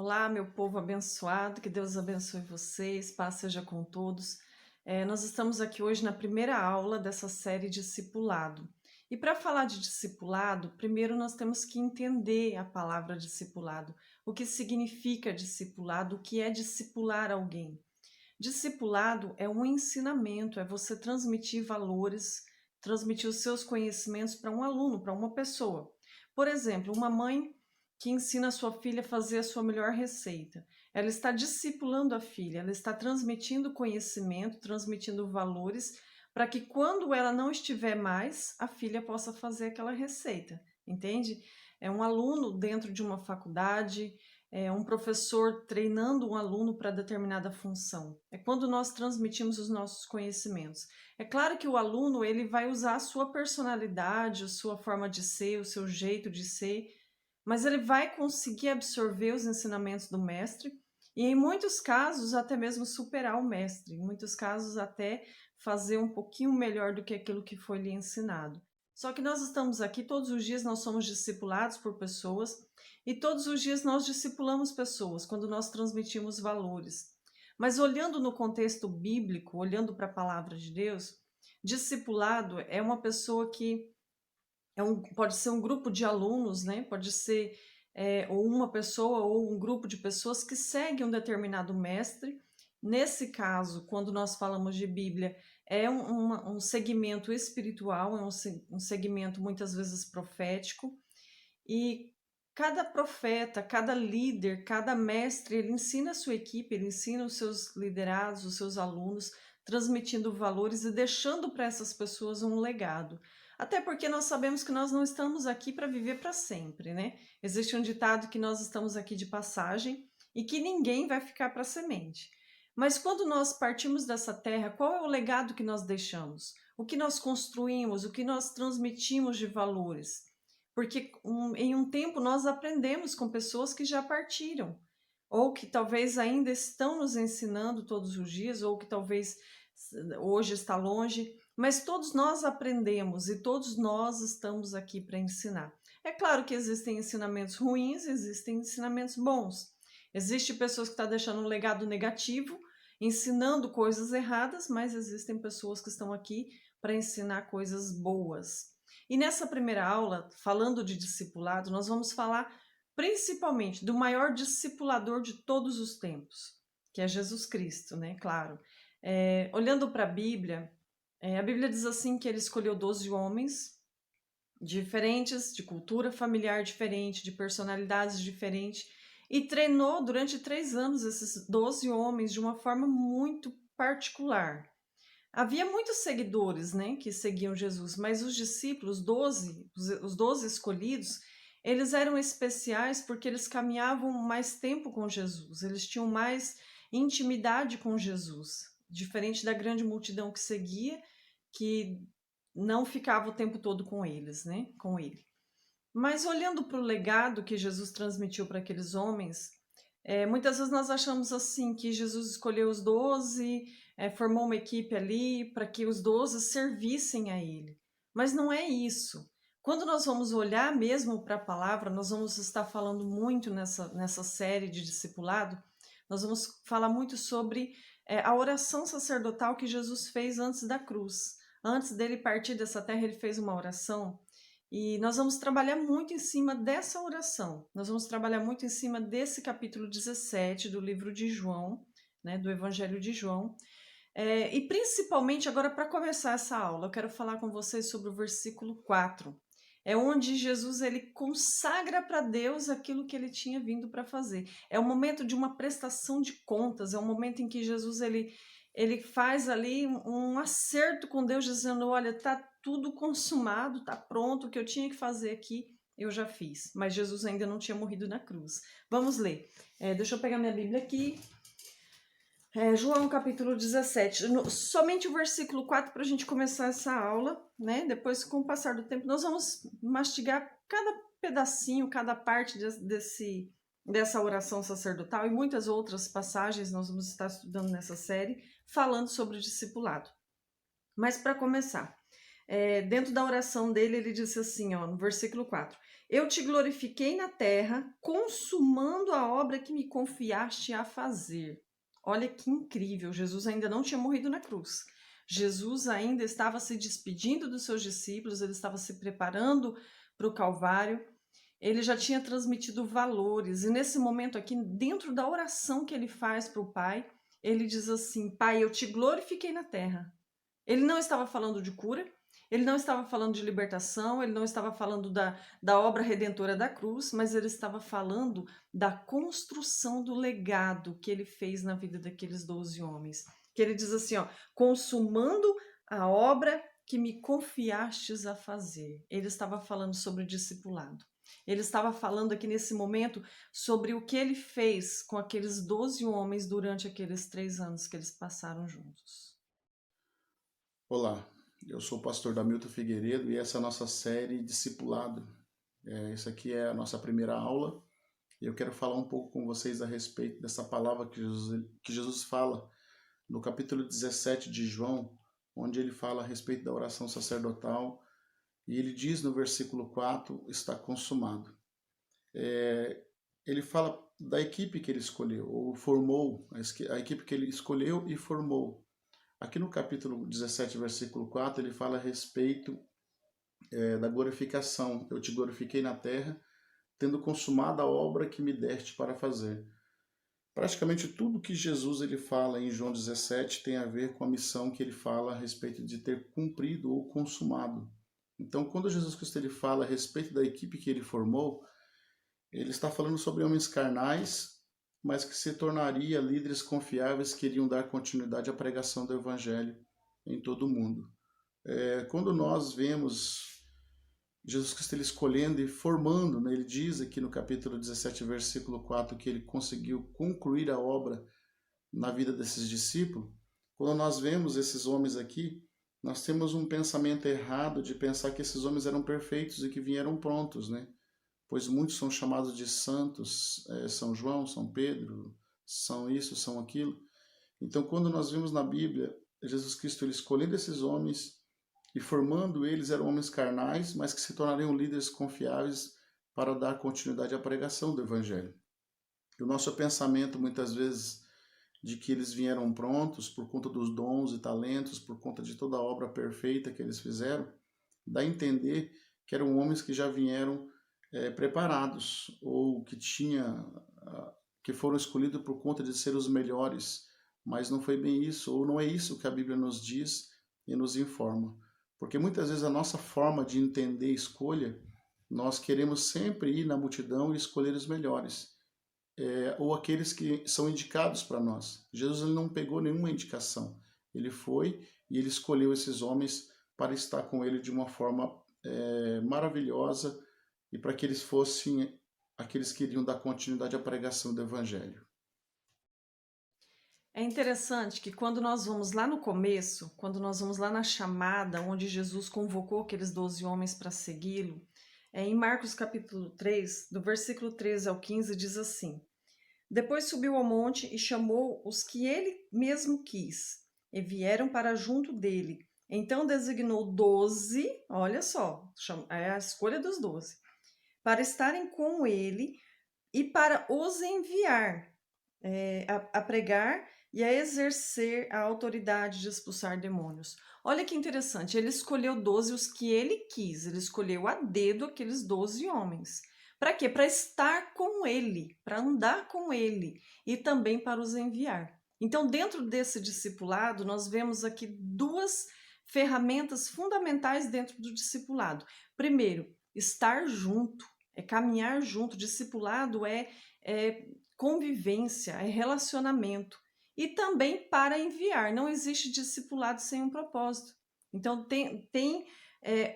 Olá, meu povo abençoado, que Deus abençoe vocês, paz seja com todos. Nós estamos aqui hoje na primeira aula dessa série Discipulado. E para falar de discipulado, primeiro nós temos que entender a palavra discipulado, o que significa discipulado, o que é discipular alguém. Discipulado é um ensinamento, é você transmitir valores, transmitir os seus conhecimentos para um aluno, para uma pessoa. Por exemplo, uma mãe que ensina a sua filha a fazer a sua melhor receita. Ela está discipulando a filha, ela está transmitindo conhecimento, transmitindo valores, para que quando ela não estiver mais, a filha possa fazer aquela receita, entende? É um aluno dentro de uma faculdade, é um professor treinando um aluno para determinada função. É quando nós transmitimos os nossos conhecimentos. É claro que o aluno ele vai usar a sua personalidade, a sua forma de ser, o seu jeito de ser, mas ele vai conseguir absorver os ensinamentos do mestre e, em muitos casos, até mesmo superar o mestre, em muitos casos, até fazer um pouquinho melhor do que aquilo que foi lhe ensinado. Só que nós estamos aqui, todos os dias nós somos discipulados por pessoas e todos os dias nós discipulamos pessoas quando nós transmitimos valores. Mas olhando no contexto bíblico, olhando para a palavra de Deus, discipulado é uma pessoa que pode ser um grupo de alunos, né? Pode ser ou uma pessoa ou um grupo de pessoas que segue um determinado mestre. Nesse caso, quando nós falamos de Bíblia, é um segmento espiritual, um segmento muitas vezes profético, e cada profeta, cada líder, cada mestre, ele ensina a sua equipe, ele ensina os seus liderados, os seus alunos, transmitindo valores e deixando para essas pessoas um legado. Até porque nós sabemos que nós não estamos aqui para viver para sempre, né? Existe um ditado que nós estamos aqui de passagem e que ninguém vai ficar para semente. Mas quando nós partimos dessa terra, qual é o legado que nós deixamos? O que nós construímos, o que nós transmitimos de valores? Porque em um tempo nós aprendemos com pessoas que já partiram, ou que talvez ainda estão nos ensinando todos os dias, ou que talvez hoje está longe, mas todos nós aprendemos e todos nós estamos aqui para ensinar. É claro que existem ensinamentos ruins, existem ensinamentos bons. Existem pessoas que estão deixando um legado negativo, ensinando coisas erradas, mas existem pessoas que estão aqui para ensinar coisas boas. E nessa primeira aula, falando de discipulado, nós vamos falar principalmente do maior discipulador de todos os tempos, que é Jesus Cristo, né? Claro. Olhando para a Bíblia diz assim que ele escolheu 12 homens diferentes, de cultura familiar diferente, de personalidades diferentes, e treinou durante 3 anos esses 12 homens de uma forma muito particular. Havia muitos seguidores, né, que seguiam Jesus, mas os discípulos, 12, os 12 escolhidos, eles eram especiais porque eles caminhavam mais tempo com Jesus, eles tinham mais intimidade com Jesus, diferente da grande multidão que seguia, que não ficava o tempo todo com eles, né, com ele. Mas olhando para o legado que Jesus transmitiu para aqueles homens, muitas vezes nós achamos assim que Jesus escolheu os 12, formou uma equipe ali para que os 12 servissem a ele. Mas não é isso. Quando nós vamos olhar mesmo para a palavra, nós vamos estar falando muito nessa série de discipulado, nós vamos falar muito sobre a oração sacerdotal que Jesus fez antes da cruz. Antes dele partir dessa terra, ele fez uma oração e nós vamos trabalhar muito em cima dessa oração. Nós vamos trabalhar muito em cima desse capítulo 17 do livro de João, né, do Evangelho de João. E principalmente agora, para começar essa aula, eu quero falar com vocês sobre o versículo 4. É onde Jesus ele consagra para Deus aquilo que ele tinha vindo para fazer. É o momento de uma prestação de contas, é o momento em que Jesus ele faz ali um acerto com Deus, dizendo: olha, está tudo consumado, está pronto, o que eu tinha que fazer aqui, eu já fiz. Mas Jesus ainda não tinha morrido na cruz. Vamos ler. Deixa eu pegar minha Bíblia aqui. João capítulo 17, somente o versículo 4 para a gente começar essa aula, né? Depois, com o passar do tempo, nós vamos mastigar cada pedacinho, cada parte dessa oração sacerdotal e muitas outras passagens nós vamos estar estudando nessa série, falando sobre o discipulado. Mas para começar, dentro da oração dele, ele disse assim, ó, no versículo 4: Eu te glorifiquei na terra, consumando a obra que me confiaste a fazer. Olha que incrível, Jesus ainda não tinha morrido na cruz. Jesus ainda estava se despedindo dos seus discípulos, ele estava se preparando para o Calvário, ele já tinha transmitido valores, e nesse momento aqui, dentro da oração que ele faz para o Pai, ele diz assim: Pai, eu te glorifiquei na terra. Ele não estava falando de cura, ele não estava falando de libertação, ele não estava falando da obra redentora da cruz, mas ele estava falando da construção do legado que ele fez na vida daqueles 12 homens. Que ele diz assim, ó, consumando a obra que me confiastes a fazer. Ele estava falando sobre o discipulado. Ele estava falando aqui nesse momento sobre o que ele fez com aqueles 12 homens durante aqueles 3 anos que eles passaram juntos. Olá, eu sou o pastor Damilton Figueiredo e essa é a nossa série Discipulado. Essa aqui é a nossa primeira aula e eu quero falar um pouco com vocês a respeito dessa palavra que Jesus fala no capítulo 17 de João, onde ele fala a respeito da oração sacerdotal e ele diz no versículo 4, está consumado. Ele fala da equipe que ele escolheu, ou formou, a equipe que ele escolheu e formou. Aqui no capítulo 17, versículo 4, ele fala a respeito da glorificação. Eu te glorifiquei na terra, tendo consumado a obra que me deste para fazer. Praticamente tudo que Jesus ele fala em João 17 tem a ver com a missão que ele fala a respeito de ter cumprido ou consumado. Então, quando Jesus Cristo ele fala a respeito da equipe que ele formou, ele está falando sobre homens carnais, mas que se tornaria líderes confiáveis que iriam dar continuidade à pregação do Evangelho em todo o mundo. Quando nós vemos Jesus Cristo ele escolhendo e formando, né, ele diz aqui no capítulo 17, versículo 4, que ele conseguiu concluir a obra na vida desses discípulos. Quando nós vemos esses homens aqui, nós temos um pensamento errado de pensar que esses homens eram perfeitos e que vieram prontos, né? Pois muitos são chamados de santos, São João, São Pedro, são isso, são aquilo. Então, quando nós vimos na Bíblia Jesus Cristo ele escolhendo esses homens e formando eles, eram homens carnais, mas que se tornariam líderes confiáveis para dar continuidade à pregação do Evangelho. E o nosso pensamento, muitas vezes, de que eles vieram prontos por conta dos dons e talentos, por conta de toda a obra perfeita que eles fizeram, dá a entender que eram homens que já vieram preparados ou que foram escolhidos por conta de ser os melhores, mas não foi bem isso, ou não é isso que a Bíblia nos diz e nos informa. Porque muitas vezes a nossa forma de entender escolha, nós queremos sempre ir na multidão e escolher os melhores, ou aqueles que são indicados para nós. Jesus ele não pegou nenhuma indicação, ele foi e ele escolheu esses homens para estar com ele de uma forma maravilhosa, e para que eles fossem aqueles que iriam dar continuidade à pregação do Evangelho. É interessante que quando nós vamos lá no começo, quando nós vamos lá na chamada, onde Jesus convocou aqueles 12 homens para segui-lo, em Marcos capítulo 3, do versículo 13 ao 15, diz assim: Depois subiu ao monte e chamou os que ele mesmo quis, e vieram para junto dele. Então designou 12, olha só, é a escolha dos 12, para estarem com ele e para os enviar a pregar e a exercer a autoridade de expulsar demônios. Olha que interessante, ele escolheu 12 os que ele quis, ele escolheu a dedo aqueles 12 homens. Para quê? Para estar com ele, para andar com ele e também para os enviar. Então, dentro desse discipulado, nós vemos aqui duas ferramentas fundamentais dentro do discipulado. Primeiro, estar junto, é caminhar junto. Discipulado é convivência, é relacionamento. E também para enviar. Não existe discipulado sem um propósito. Então, tem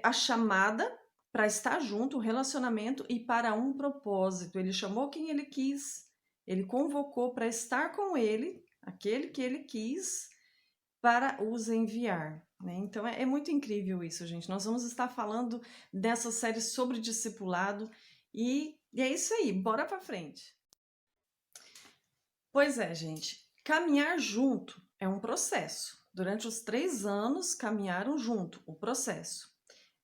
a chamada para estar junto, o relacionamento, e para um propósito. Ele chamou quem ele quis, ele convocou para estar com ele, aquele que ele quis, para os enviar. Né? Então, é muito incrível isso, gente. Nós vamos estar falando dessa série sobre discipulado e é isso aí, bora para frente. Pois é, gente. Caminhar junto é um processo. Durante os 3 anos, caminharam junto, o processo.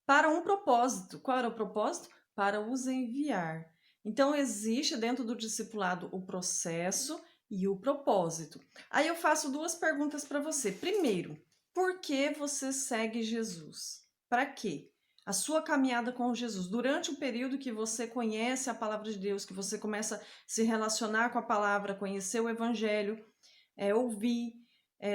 Para um propósito. Qual era o propósito? Para os enviar. Então, existe dentro do discipulado o processo e o propósito. Aí eu faço 2 perguntas para você. Primeiro, por que você segue Jesus? Para quê? A sua caminhada com Jesus. Durante o período que você conhece a palavra de Deus, que você começa a se relacionar com a palavra, conhecer o evangelho, ouvir,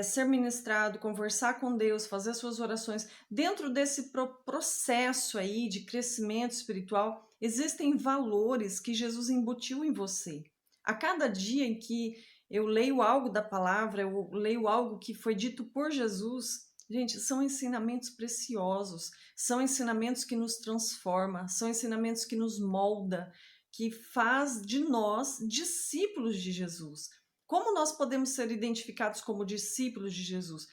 ser ministrado, conversar com Deus, fazer suas orações. Dentro desse processo aí de crescimento espiritual, existem valores que Jesus embutiu em você. A cada dia em que eu leio algo da palavra, eu leio algo que foi dito por Jesus, gente, são ensinamentos preciosos, são ensinamentos que nos transformam, são ensinamentos que nos molda, que faz de nós discípulos de Jesus. Como nós podemos ser identificados como discípulos de Jesus?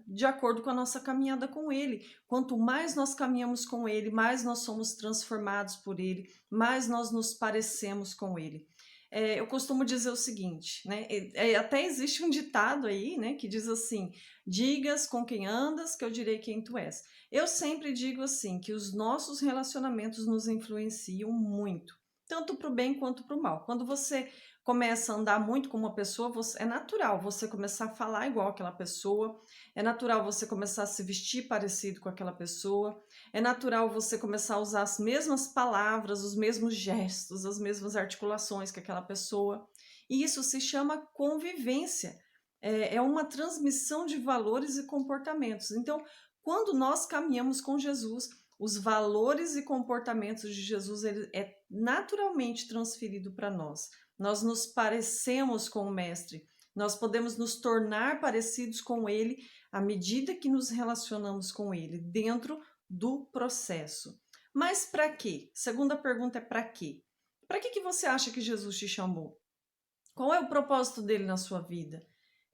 De acordo com a nossa caminhada com Ele. Quanto mais nós caminhamos com Ele, mais nós somos transformados por Ele, mais nós nos parecemos com Ele. Eu costumo dizer o seguinte, né? Até existe um ditado aí, né, que diz assim: digas com quem andas, que eu direi quem tu és. Eu sempre digo assim, que os nossos relacionamentos nos influenciam muito, tanto para o bem quanto para o mal. Quando você começa a andar muito com uma pessoa, é natural você começar a falar igual aquela pessoa, é natural você começar a se vestir parecido com aquela pessoa, é natural você começar a usar as mesmas palavras, os mesmos gestos, as mesmas articulações que aquela pessoa. E isso se chama convivência. É uma transmissão de valores e comportamentos. Então, quando nós caminhamos com Jesus, os valores e comportamentos de Jesus ele é naturalmente transferido para nós. Nós nos parecemos com o Mestre, nós podemos nos tornar parecidos com Ele à medida que nos relacionamos com Ele, dentro do processo. Mas para quê? Segunda pergunta é para quê? Para que você acha que Jesus te chamou? Qual é o propósito dele na sua vida?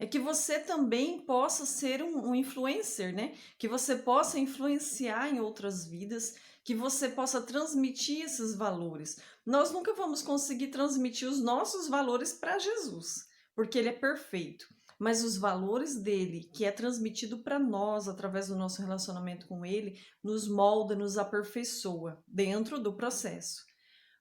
É que você também possa ser um influencer, né? Que você possa influenciar em outras vidas, que você possa transmitir esses valores. Nós nunca vamos conseguir transmitir os nossos valores para Jesus, porque ele é perfeito. Mas os valores dele, que é transmitido para nós através do nosso relacionamento com ele, nos molda, nos aperfeiçoa dentro do processo.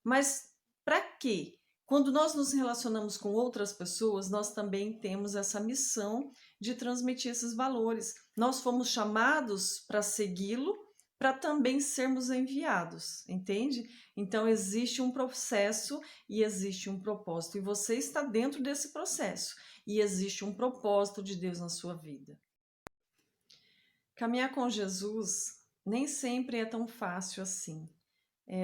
Mas para quê? Quando nós nos relacionamos com outras pessoas, nós também temos essa missão de transmitir esses valores. Nós fomos chamados para segui-lo, para também sermos enviados, entende? Então existe um processo e existe um propósito, e você está dentro desse processo, e existe um propósito de Deus na sua vida. Caminhar com Jesus nem sempre é tão fácil assim.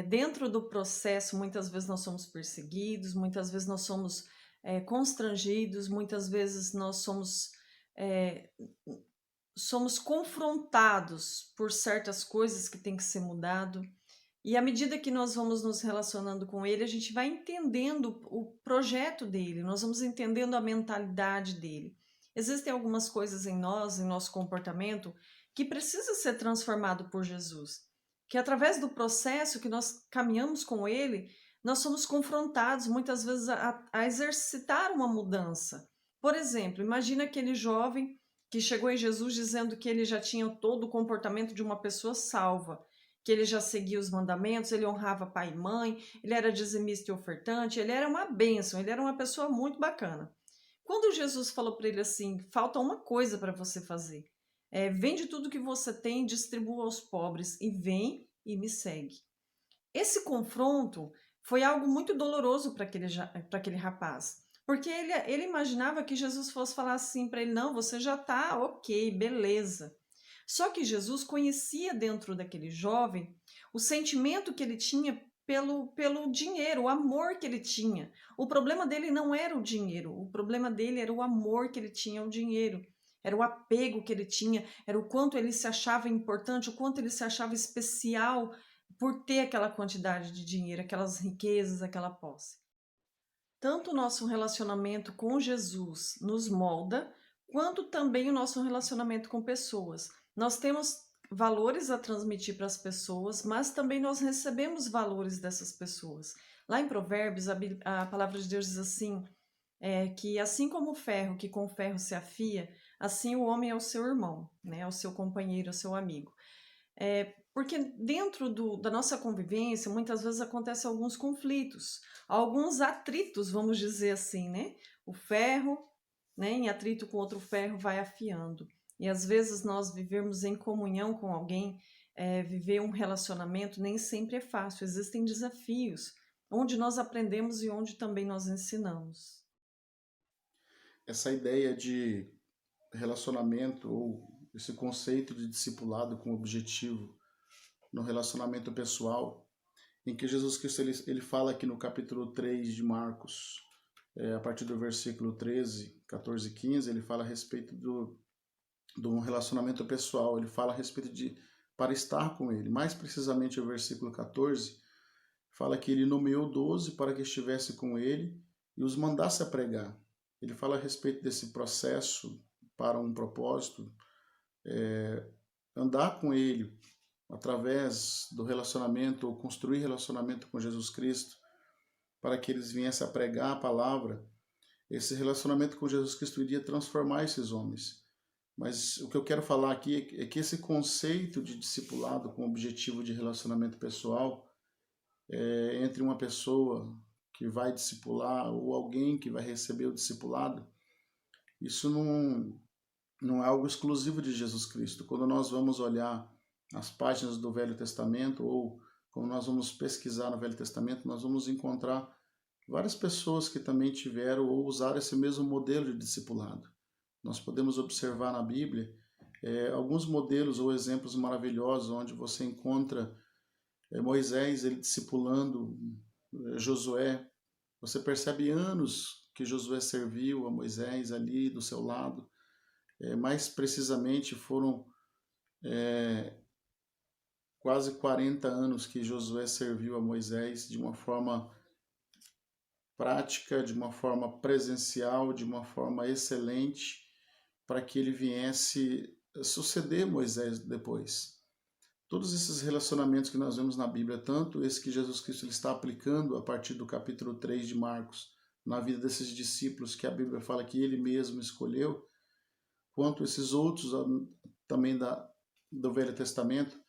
Dentro do processo, muitas vezes nós somos perseguidos, muitas vezes nós somos constrangidos, muitas vezes nós somos confrontados por certas coisas que tem que ser mudado. E à medida que nós vamos nos relacionando com ele, a gente vai entendendo o projeto dele, nós vamos entendendo a mentalidade dele. Existem algumas coisas em nós, em nosso comportamento, que precisa ser transformado por Jesus. Que através do processo que nós caminhamos com ele, nós somos confrontados muitas vezes a exercitar uma mudança. Por exemplo, imagina aquele jovem que chegou em Jesus dizendo que ele já tinha todo o comportamento de uma pessoa salva, que ele já seguia os mandamentos, ele honrava pai e mãe, ele era dizimista e ofertante, ele era uma bênção, ele era uma pessoa muito bacana. Quando Jesus falou para ele assim, falta uma coisa para você fazer, vende tudo que você tem, distribua aos pobres e vem e me segue. Esse confronto foi algo muito doloroso para aquele rapaz, porque ele imaginava que Jesus fosse falar assim para ele, não, você já está ok, beleza. Só que Jesus conhecia dentro daquele jovem o sentimento que ele tinha pelo dinheiro, o amor que ele tinha. O problema dele não era o dinheiro, o problema dele era o amor que ele tinha ao dinheiro. Era o apego que ele tinha, era o quanto ele se achava importante, o quanto ele se achava especial por ter aquela quantidade de dinheiro, aquelas riquezas, aquela posse. Tanto o nosso relacionamento com Jesus nos molda, quanto também o nosso relacionamento com pessoas. Nós temos valores a transmitir para as pessoas, mas também nós recebemos valores dessas pessoas. Lá em Provérbios, a palavra de Deus diz assim, que assim como o ferro que com ferro se afia, assim o homem é o seu irmão, né? É o seu companheiro, é o seu amigo. Porque dentro da nossa convivência, muitas vezes acontecem alguns conflitos, alguns atritos, vamos dizer assim, né? O ferro, né, em atrito com outro ferro, vai afiando. E às vezes nós vivermos em comunhão com alguém, viver um relacionamento nem sempre é fácil, existem desafios, onde nós aprendemos e onde também nós ensinamos. Essa ideia de relacionamento ou esse conceito de discipulado com objetivo no relacionamento pessoal, em que Jesus Cristo ele fala aqui no capítulo 3 de Marcos, a partir do versículo 13, 14 e 15, ele fala a respeito do relacionamento pessoal, ele fala a respeito de para estar com ele. Mais precisamente o versículo 14 fala que ele nomeou 12 para que estivesse com ele e os mandasse a pregar. Ele fala a respeito desse processo para um propósito, andar com ele através do relacionamento ou construir relacionamento com Jesus Cristo para que eles viessem a pregar a palavra. Esse relacionamento com Jesus Cristo iria transformar esses homens. Mas o que eu quero falar aqui é que esse conceito de discipulado com objetivo de relacionamento pessoal entre uma pessoa que vai discipular ou alguém que vai receber o discipulado, isso não é algo exclusivo de Jesus Cristo. Quando nós vamos olhar as páginas do Velho Testamento ou quando nós vamos pesquisar no Velho Testamento, nós vamos encontrar várias pessoas que também tiveram ou usaram esse mesmo modelo de discipulado. Nós podemos observar na Bíblia alguns modelos ou exemplos maravilhosos onde você encontra Moisés ele discipulando Josué. Você percebe anos que Josué serviu a Moisés ali do seu lado. Mais precisamente foram quase 40 anos que Josué serviu a Moisés de uma forma prática, de uma forma presencial, de uma forma excelente, para que ele viesse suceder Moisés depois. Todos esses relacionamentos que nós vemos na Bíblia, tanto esse que Jesus Cristo ele está aplicando a partir do capítulo 3 de Marcos, na vida desses discípulos que a Bíblia fala que ele mesmo escolheu, quanto esses outros também do Velho Testamento,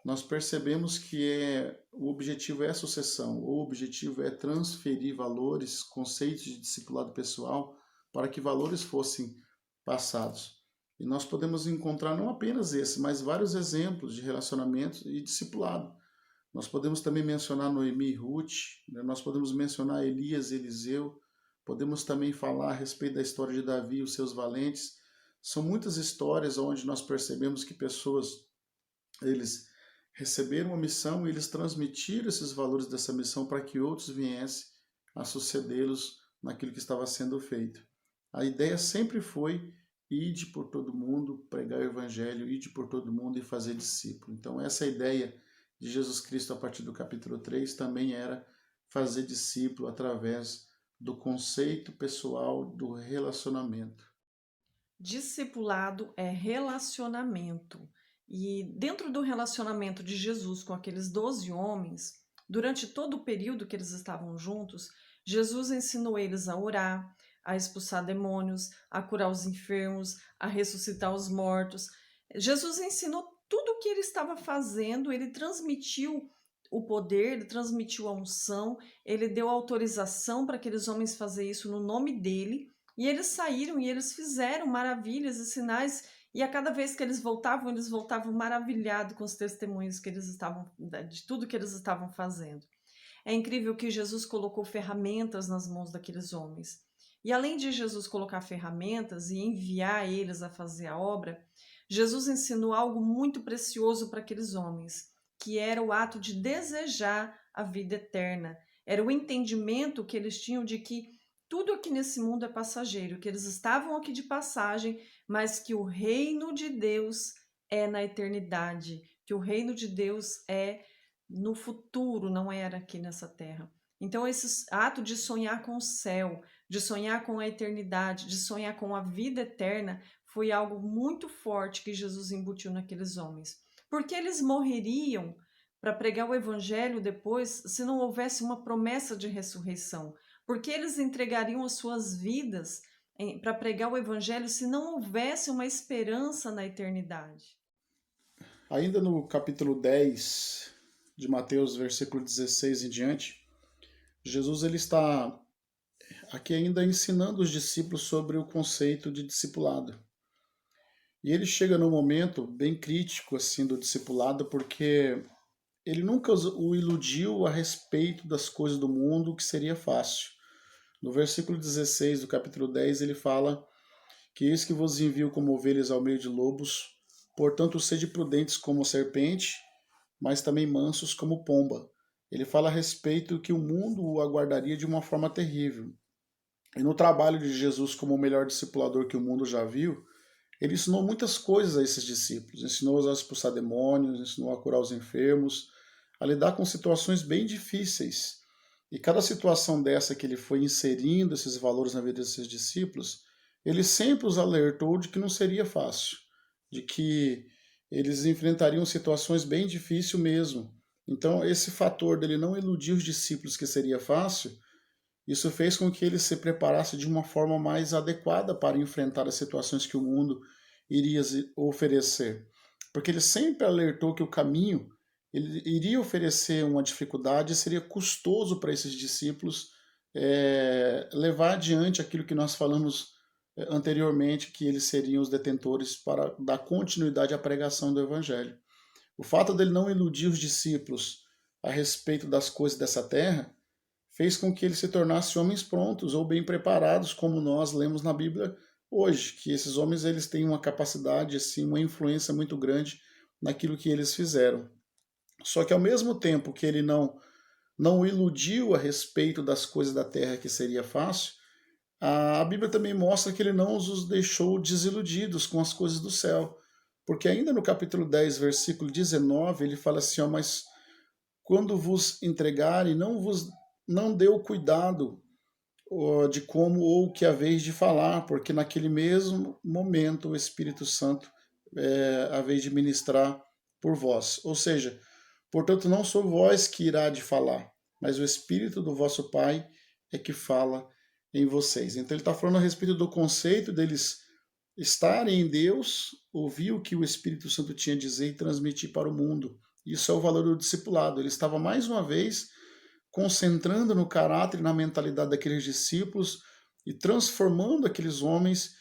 nós percebemos que o objetivo é a sucessão, o objetivo é transferir valores, conceitos de discipulado pessoal, para que valores fossem passados. E nós podemos encontrar não apenas esse, mas vários exemplos de relacionamentos e discipulado. Nós podemos também mencionar Noemi e Ruth, né? Nós podemos mencionar Elias e Eliseu, podemos também falar a respeito da história de Davi e os seus valentes. São muitas histórias onde nós percebemos que pessoas, eles receberam uma missão e eles transmitiram esses valores dessa missão para que outros viessem a sucedê-los naquilo que estava sendo feito. A ideia sempre foi ide por todo mundo, pregar o evangelho, ide por todo mundo e fazer discípulo. Então essa ideia de Jesus Cristo a partir do capítulo 3 também era fazer discípulo através do conceito pessoal do relacionamento. Discipulado é relacionamento. E dentro do relacionamento de Jesus com aqueles 12 homens, durante todo o período que eles estavam juntos, Jesus ensinou eles a orar, a expulsar demônios, a curar os enfermos, a ressuscitar os mortos. Jesus ensinou tudo o que ele estava fazendo, ele transmitiu o poder, ele transmitiu a unção, ele deu autorização para aqueles homens fazer isso no nome dele, e eles saíram e eles fizeram maravilhas e sinais, e a cada vez que eles voltavam maravilhados com os testemunhos que eles estavam, de tudo que eles estavam fazendo. É incrível que Jesus colocou ferramentas nas mãos daqueles homens. E além de Jesus colocar ferramentas e enviar eles a fazer a obra, Jesus ensinou algo muito precioso para aqueles homens, que era o ato de desejar a vida eterna. Era o entendimento que eles tinham de que tudo aqui nesse mundo é passageiro, que eles estavam aqui de passagem, mas que o reino de Deus é na eternidade, que o reino de Deus é no futuro, não era aqui nessa terra. Então, esse ato de sonhar com o céu, de sonhar com a eternidade, de sonhar com a vida eterna, foi algo muito forte que Jesus embutiu naqueles homens. Porque eles morreriam para pregar o evangelho depois se não houvesse uma promessa de ressurreição. Porque eles entregariam as suas vidas para pregar o evangelho se não houvesse uma esperança na eternidade? Ainda no capítulo 10 de Mateus, versículo 16 em diante, Jesus ele está aqui ainda ensinando os discípulos sobre o conceito de discipulado. E ele chega num momento bem crítico assim do discipulado, porque ele nunca o iludiu a respeito das coisas do mundo, que seria fácil. No versículo 16 do capítulo 10, ele fala que eis que vos envio como ovelhas ao meio de lobos, portanto sede prudentes como serpente, mas também mansos como pomba. Ele fala a respeito que o mundo o aguardaria de uma forma terrível. E no trabalho de Jesus como o melhor discipulador que o mundo já viu, ele ensinou muitas coisas a esses discípulos. Ensinou-os a expulsar demônios, ensinou a curar os enfermos, a lidar com situações bem difíceis. E cada situação dessa que ele foi inserindo esses valores na vida desses discípulos, ele sempre os alertou de que não seria fácil, de que eles enfrentariam situações bem difíceis mesmo. Então, esse fator dele não iludir os discípulos que seria fácil, isso fez com que ele se preparasse de uma forma mais adequada para enfrentar as situações que o mundo iria oferecer. Porque ele sempre alertou que o caminho ele iria oferecer uma dificuldade e seria custoso para esses discípulos levar adiante aquilo que nós falamos anteriormente, que eles seriam os detentores para dar continuidade à pregação do Evangelho. O fato dele não iludir os discípulos a respeito das coisas dessa terra fez com que eles se tornassem homens prontos ou bem preparados, como nós lemos na Bíblia hoje, que esses homens eles têm uma capacidade, assim, uma influência muito grande naquilo que eles fizeram. Só que ao mesmo tempo que ele não iludiu a respeito das coisas da terra que seria fácil, a Bíblia também mostra que ele não os deixou desiludidos com as coisas do céu. Porque ainda no capítulo 10, versículo 19, ele fala assim, ó, mas quando vos entregarem, não deu cuidado de como ou que haveis de falar, porque naquele mesmo momento o Espírito Santo haveis de ministrar por vós. Ou seja, portanto, não sou vós que irá de falar, mas o Espírito do vosso Pai é que fala em vocês. Então ele está falando a respeito do conceito deles estarem em Deus, ouvir o que o Espírito Santo tinha a dizer e transmitir para o mundo. Isso é o valor do discipulado. Ele estava mais uma vez concentrando no caráter e na mentalidade daqueles discípulos e transformando aqueles homens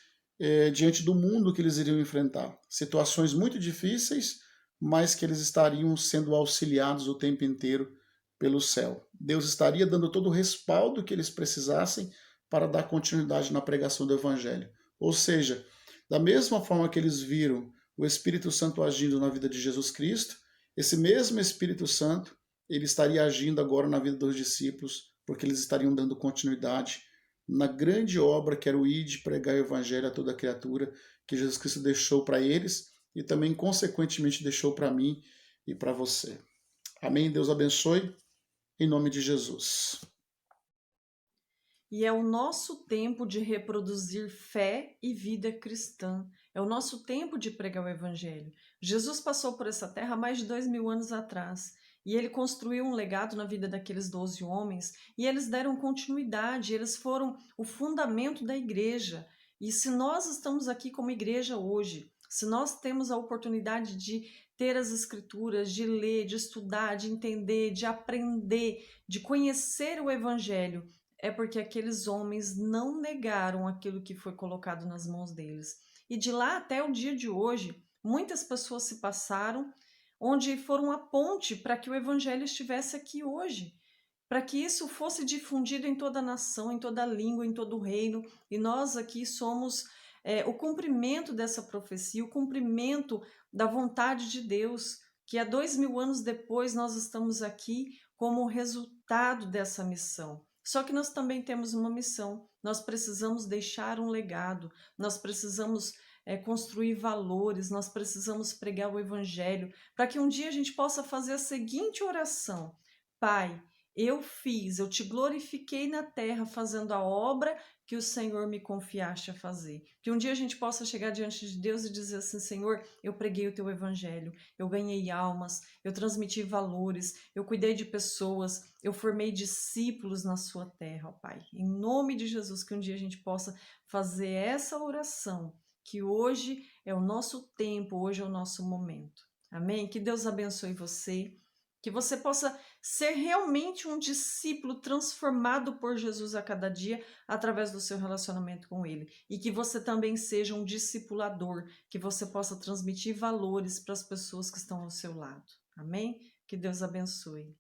diante do mundo que eles iriam enfrentar. Situações muito difíceis, mas que eles estariam sendo auxiliados o tempo inteiro pelo céu. Deus estaria dando todo o respaldo que eles precisassem para dar continuidade na pregação do Evangelho. Ou seja, da mesma forma que eles viram o Espírito Santo agindo na vida de Jesus Cristo, esse mesmo Espírito Santo ele estaria agindo agora na vida dos discípulos, porque eles estariam dando continuidade na grande obra que era o ide, pregar o evangelho a toda criatura, que Jesus Cristo deixou para eles e também, consequentemente, deixou para mim e para você. Amém? Deus abençoe, em nome de Jesus. E é o nosso tempo de reproduzir fé e vida cristã. É o nosso tempo de pregar o Evangelho. Jesus passou por essa terra há mais de 2000 anos atrás. E ele construiu um legado na vida daqueles 12 homens. E eles deram continuidade. Eles foram o fundamento da igreja. E se nós estamos aqui como igreja hoje, se nós temos a oportunidade de ter as escrituras, de ler, de estudar, de entender, de aprender, de conhecer o Evangelho, é porque aqueles homens não negaram aquilo que foi colocado nas mãos deles. E de lá até o dia de hoje, muitas pessoas se passaram, onde foram a ponte para que o evangelho estivesse aqui hoje, para que isso fosse difundido em toda a nação, em toda a língua, em todo o reino. E nós aqui somos o cumprimento dessa profecia, o cumprimento da vontade de Deus, que há 2000 anos depois nós estamos aqui como resultado dessa missão. Só que nós também temos uma missão, nós precisamos deixar um legado, nós precisamos construir valores, nós precisamos pregar o evangelho, para que um dia a gente possa fazer a seguinte oração: Pai, eu te glorifiquei na terra fazendo a obra que o Senhor me confiaste a fazer. Que um dia a gente possa chegar diante de Deus e dizer assim: Senhor, eu preguei o teu evangelho, eu ganhei almas, eu transmiti valores, eu cuidei de pessoas, eu formei discípulos na sua terra, ó Pai. Em nome de Jesus, que um dia a gente possa fazer essa oração, que hoje é o nosso tempo, hoje é o nosso momento. Amém? Que Deus abençoe você, que você possa ser realmente um discípulo transformado por Jesus a cada dia através do seu relacionamento com Ele. E que você também seja um discipulador, que você possa transmitir valores para as pessoas que estão ao seu lado. Amém? Que Deus abençoe.